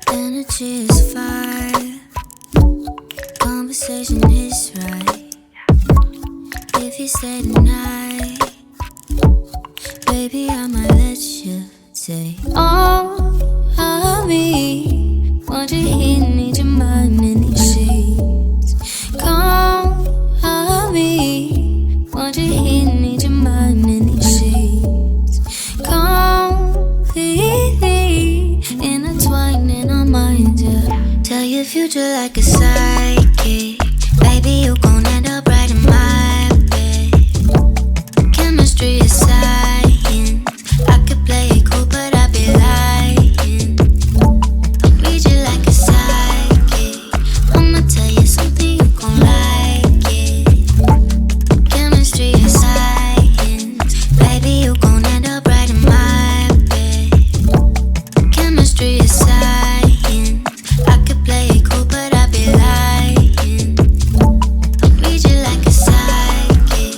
Energy is fire, conversation is right. If you stay tonight, baby, I might let you say all of me. Want you here, need your mind in these sheets. Call of me. Want you here, need your mind in these sheets. Completely intertwined in our minds, yeah. Tell your future like a psychic. Baby, you gon' end up right in my bed. Chemistry is science. I could play it cool, but I'd be lying. I'll read you like a psychic. I'ma tell you something, you gon' like it. Chemistry is science. Baby, you gon' end up right in my bed. Chemistry is science. I could play it cool, but I'd be lying. I'll read you like a psychic.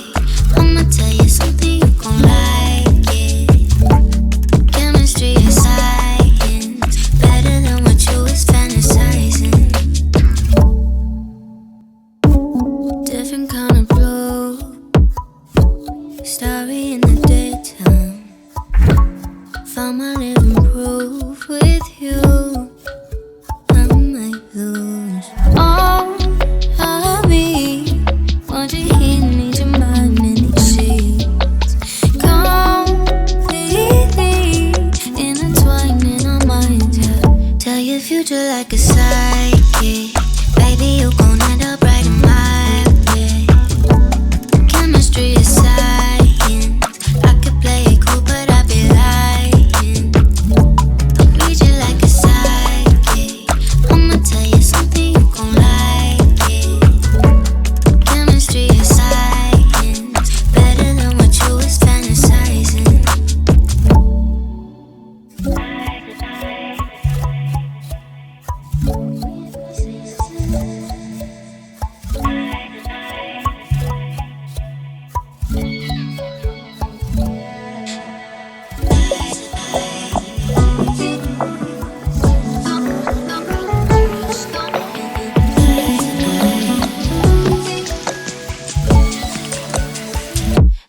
I'ma tell you something, you gon' like it. Chemistry is science. Better than what you was fantasizing. Different kind of blue. Starry in the daytime. Found my living proof with you. I might lose all of me. Want you here, need your mind in these sheets. Completely intertwined in our minds, yeah. Tell your future like a psychic. Baby, you gon' end up right in my bed. Chemistry is science. I could play it cool, but I'd be lying. I'll read you like a psychic. I'ma tell you something, you gon' like it. Chemistry is science. Better than what you was fantasizing.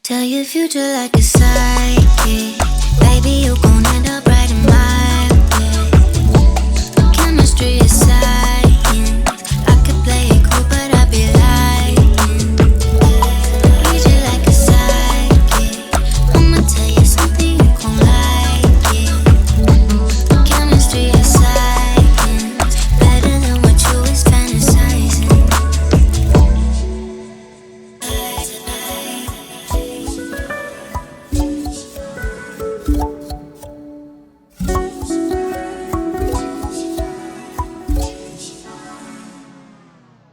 Tell your future like a psychic. Baby, you gon' end up